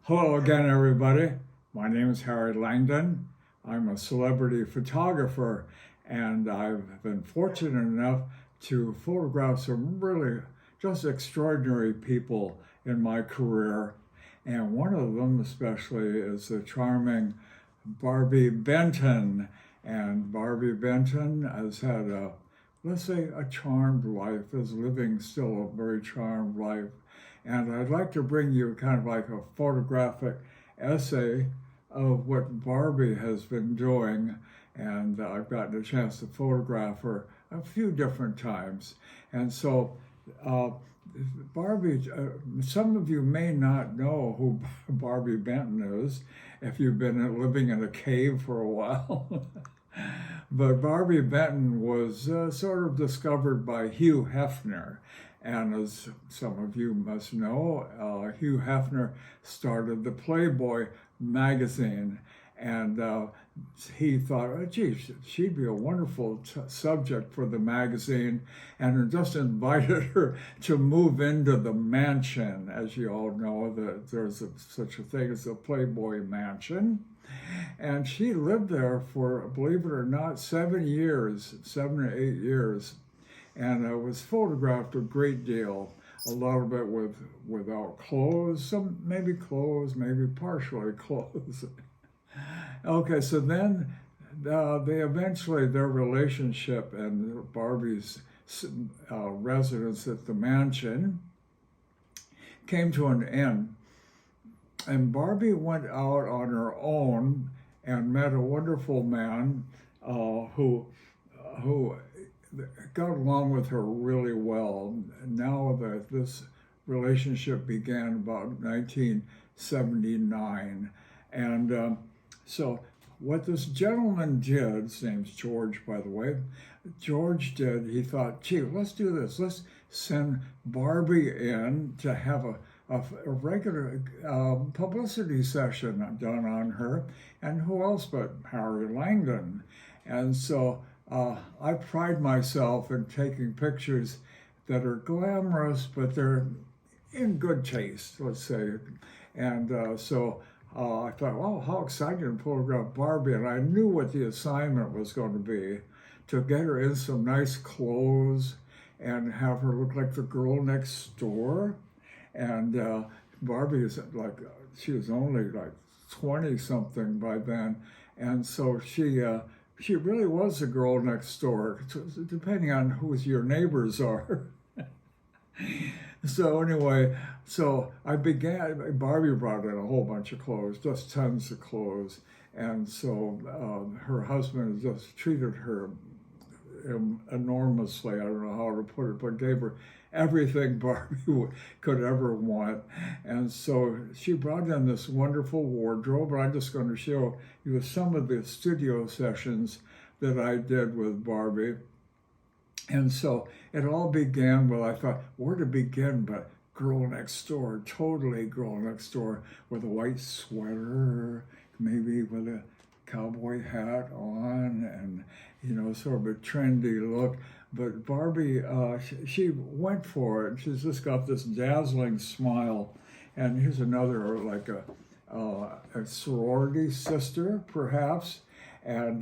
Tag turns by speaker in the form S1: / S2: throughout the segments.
S1: Hello again, everybody. My name is Harry Langdon. I'm a celebrity photographer, and I've been fortunate enough to photograph some really just extraordinary people in my career. And one of them, especially, is the charming Barbie Benton. And Barbie Benton has had let's say, a charmed life, is living still a very charmed life. And I'd like to bring you kind of like a photographic essay of what Barbie has been doing. And I've gotten a chance to photograph her a few different times. And so, Barbie, some of you may not know who Barbie Benton is if you've been living in a cave for a while. But Barbie Benton was sort of discovered by Hugh Hefner. And as some of you must know, Hugh Hefner started the Playboy magazine. And he thought, oh, gee, she'd be a wonderful subject for the magazine, and just invited her to move into the mansion. As you all know, that there's such a thing as a Playboy mansion. And she lived there for, believe it or not, 7 years, 7 or 8 years. And was photographed a great deal, a lot of it without clothes, some maybe clothes, maybe partially clothes. Okay, so then they eventually, their relationship and Barbie's residence at the mansion came to an end. And Barbie went out on her own and met a wonderful man who got along with her really well. Now that this relationship began about 1979. And so what this gentleman did, his name's George, by the way, George did, he thought, gee, let's do this. Let's send Barbie in to have a regular publicity session done on her. And who else but Harry Langdon? And so I pride myself in taking pictures that are glamorous, but they're in good taste, let's say. And so I thought, oh, how exciting to photograph Barbie. And I knew what the assignment was going to be, to get her in some nice clothes and have her look like the girl next door. And Barbie is like, she was only like 20 something by then. And so she really was the girl next door, depending on who your neighbors are. So anyway, so Barbie brought in a whole bunch of clothes, just tons of clothes. And so her husband just treated her enormously, I don't know how to put it, but gave her everything Barbie could ever want. And so she brought in this wonderful wardrobe. I'm just going to show you some of the studio sessions that I did with Barbie. And so it all began, well, I thought, where to begin but girl next door, totally girl next door, with a white sweater, maybe with a cowboy hat on, and, you know, sort of a trendy look. But Barbie, she went for it. She's just got this dazzling smile. And here's another, like a sorority sister, perhaps. And,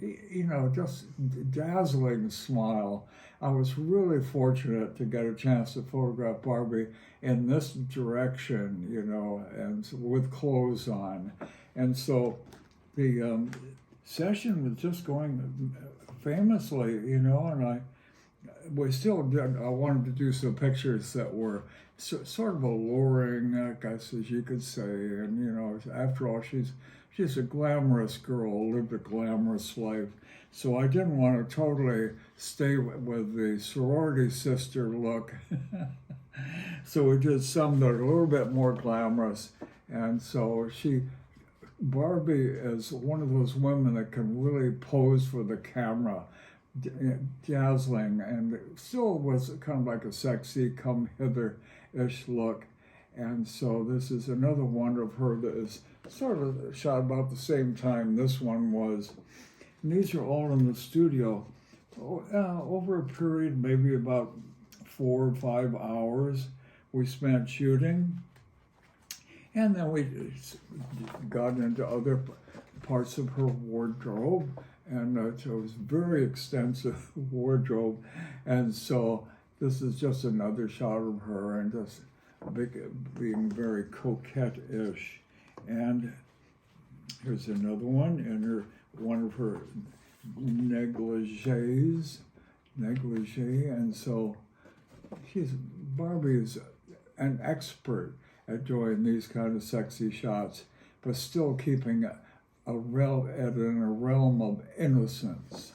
S1: you know, just dazzling smile. I was really fortunate to get a chance to photograph Barbie in this direction, you know, and with clothes on. And so the session was just going famously, you know, and I wanted to do some pictures that were sort of alluring, I guess, as you could say. And, you know, after all, she's a glamorous girl, lived a glamorous life. So I didn't want to totally stay with the sorority sister look. So we did some that are a little bit more glamorous. And so Barbie is one of those women that can really pose for the camera, dazzling, and still was kind of like a sexy come hither-ish look. And so this is another one of her that is sort of shot about the same time this one was. And these are all in the studio over a period, maybe about 4 or 5 hours we spent shooting. And then we got into other parts of her wardrobe, and it was very extensive wardrobe. And so this is just another shot of her, and just being very coquette-ish. And here's another one in one of her negligee, and so Barbie is an expert at doing these kind of sexy shots, but still keeping in a realm of innocence,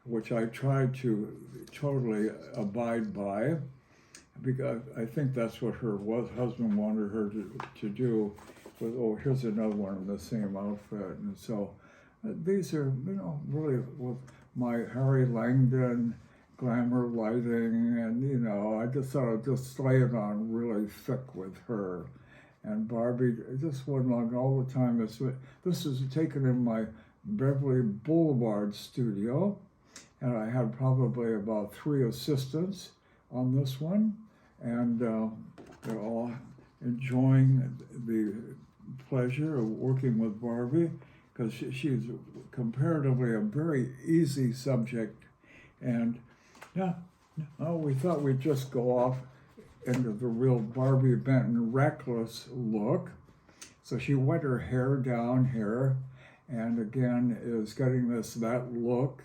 S1: which I try to totally abide by, because I think that's what her husband wanted her to do. With, here's another one in the same outfit, and so these are, really with my Harry Langdon glamour lighting, and I just thought I'd just lay it on really thick with her. And Barbie just went on all the time. This is taken in my Beverly Boulevard studio, and I had probably about 3 assistants on this one, and they're all enjoying the pleasure of working with Barbie, because she's comparatively a very easy subject. And we thought we'd just go off into the real Barbie Benton reckless look. So she wet her hair down here, and again is getting that look,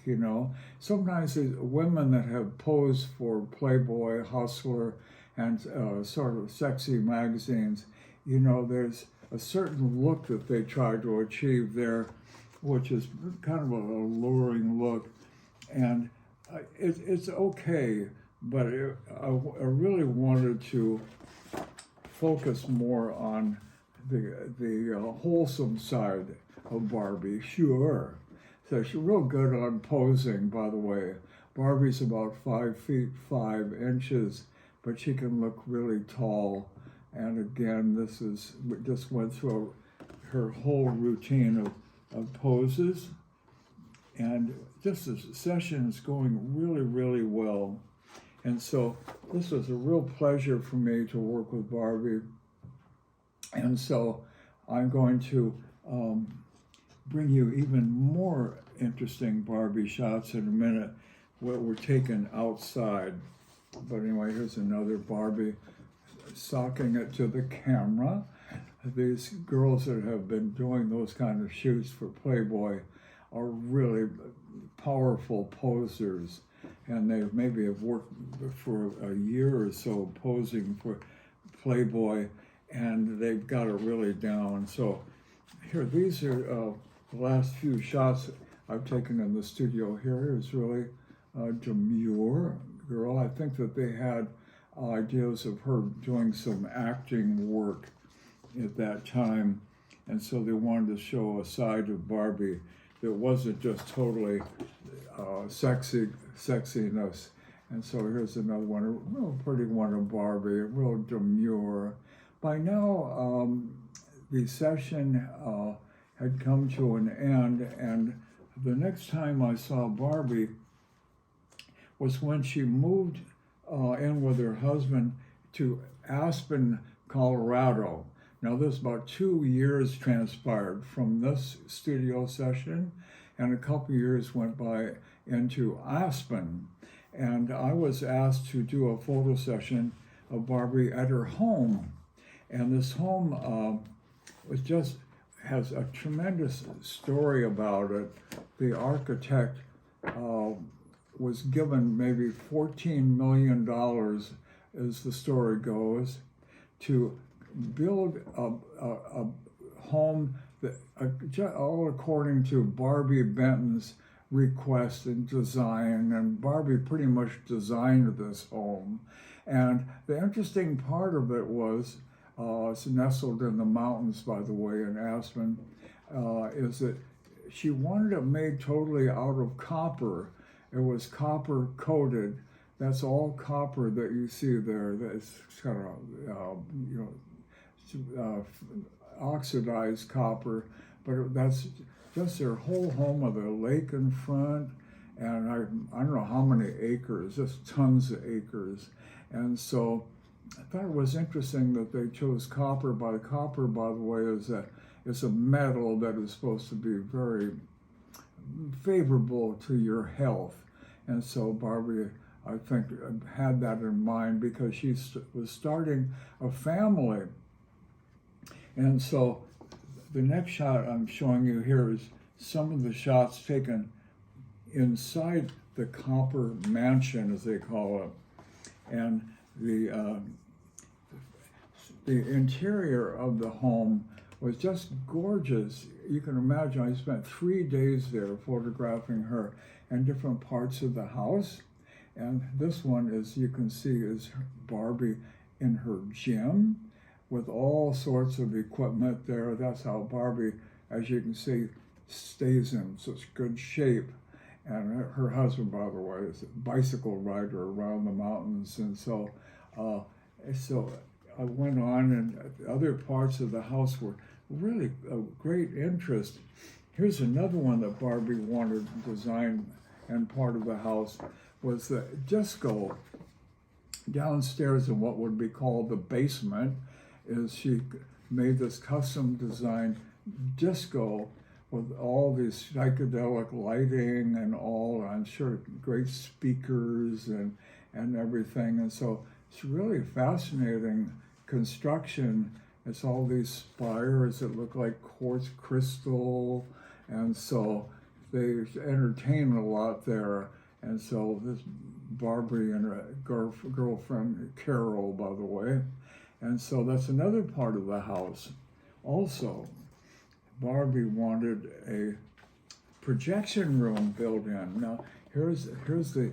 S1: Sometimes women that have posed for Playboy, Hustler, and sort of sexy magazines, there's a certain look that they try to achieve there, which is kind of a alluring look. And it's okay, but I really wanted to focus more on the wholesome side of Barbie. Sure. So she's real good on posing, by the way. Barbie's about 5 feet 5 inches, but she can look really tall. And again, we just went through her whole routine of poses. And just the session is going really, really well. And so this was a real pleasure for me to work with Barbie. And so I'm going to bring you even more interesting Barbie shots in a minute, what were taken outside. But anyway, here's another Barbie socking it to the camera. These girls that have been doing those kind of shoots for Playboy are really powerful posers, and they maybe have worked for a year or so posing for Playboy, and they've got it really down. So here, these are the last few shots I've taken in the studio. Here is really a demure girl. I think that they had ideas of her doing some acting work at that time, and so they wanted to show a side of Barbie that wasn't just totally sexiness. And so here's another one, a real pretty one of Barbie, a real demure. By now, the session had come to an end, and the next time I saw Barbie was when she moved in with her husband to Aspen, Colorado. Now, this about 2 years transpired from this studio session, and a couple years went by into Aspen. And I was asked to do a photo session of Barbie at her home. And this home has a tremendous story about it. The architect was given maybe $14 million, as the story goes, to build a home that, all according to Barbie Benton's request and design, and Barbie pretty much designed this home. And the interesting part of it was, it's nestled in the mountains, by the way, in Aspen, is that she wanted it made totally out of copper. It was copper coated. That's all copper that you see there. That's kind of, oxidized copper, but that's just their whole home with a lake in front, and I don't know how many acres, just tons of acres. And so I thought it was interesting that they chose copper. Copper, by the way, is a metal that is supposed to be very favorable to your health. And so Barbie, I think, had that in mind because she was starting a family. And so the next shot I'm showing you here is some of the shots taken inside the copper mansion, as they call it. And the interior of the home was just gorgeous. You can imagine I spent 3 days there photographing her and different parts of the house. And this one, as you can see, is Barbie in her gym with all sorts of equipment there. That's how Barbie, as you can see, stays in such good shape. And her husband, by the way, is a bicycle rider around the mountains. And so I went on, and other parts of the house were really of great interest. Here's another one that Barbie wanted to design, and part of the house was the disco downstairs in what would be called the basement. Is she made this custom designed disco with all these psychedelic lighting and all, I'm sure, great speakers and everything. And so it's really fascinating construction. It's all these spires that look like quartz crystal. And so they entertain a lot there. And so this Barbie and her girlfriend, Carol, by the way. And so that's another part of the house. Also, Barbie wanted a projection room built in. Now, here's the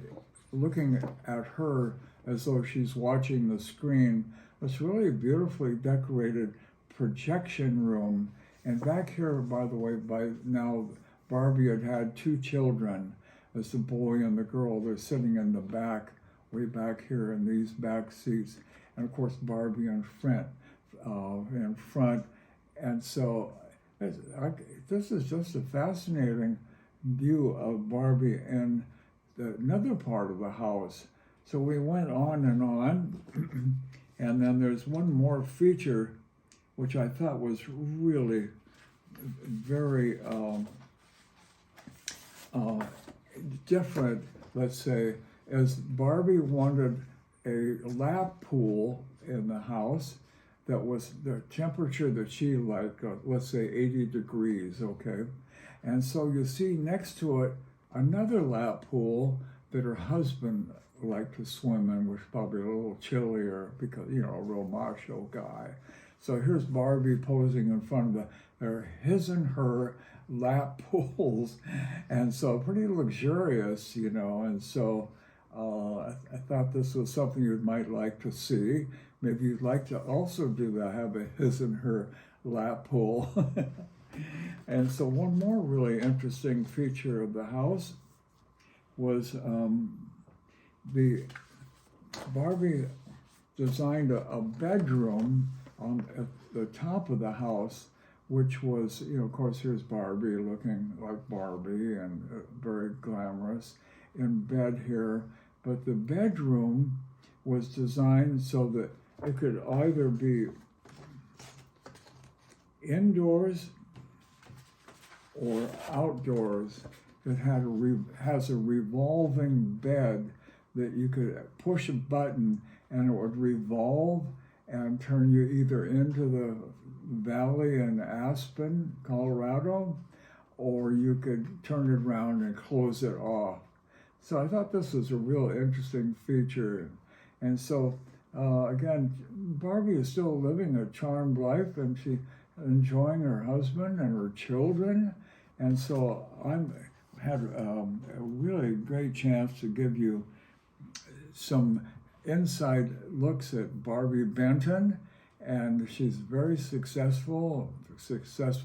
S1: looking at her as though she's watching the screen. It's really a beautifully decorated projection room. And back here, by the way, by now, Barbie had 2 children. There's the boy and the girl. They're sitting in the back, way back here in these back seats. And of course, Barbie in front. And so this is just a fascinating view of Barbie in another part of the house. So we went on, and then there's one more feature which I thought was really very different, let's say, as Barbie wanted a lap pool in the house that was the temperature that she liked, let's say 80 degrees, okay? And so you see next to it another lap pool that her husband liked to swim in, which is probably a little chillier because, you know, a real macho guy. So here's Barbie posing in front of his and her lap pools, and so pretty luxurious, you know. And so I thought this was something you might like to see. Maybe you'd like to also do that, have a his and her lap pool. And so one more really interesting feature of the house was the Barbie designed a bedroom at the top of the house, which was, you know, of course, here's Barbie looking like Barbie and very glamorous in bed here. But the bedroom was designed so that it could either be indoors or outdoors. It has a revolving bed that you could push a button and it would revolve and turn you either into the valley in Aspen, Colorado, or you could turn it around and close it off. So I thought this was a real interesting feature. And so, again, Barbie is still living a charmed life, and she's enjoying her husband and her children. And so I had a really great chance to give you some inside looks at Barbie Benton, and she's very successful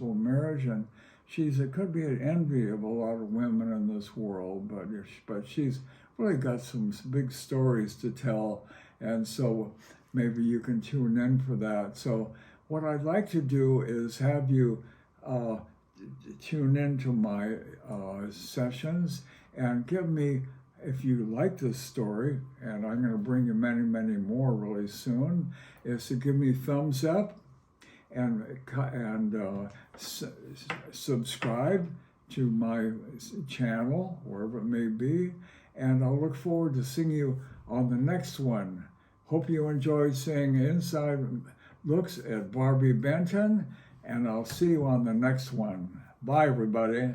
S1: marriage, and it could be an envy of a lot of women in this world, but she's really got some big stories to tell, and so maybe you can tune in for that. So what I'd like to do is have you tune into my sessions and give me if you like this story, and I'm going to bring you many, many more really soon, is to give me thumbs up and subscribe to my channel, wherever it may be. And I'll look forward to seeing you on the next one. Hope you enjoyed seeing inside looks at Barbie Benton, and I'll see you on the next one. Bye, everybody.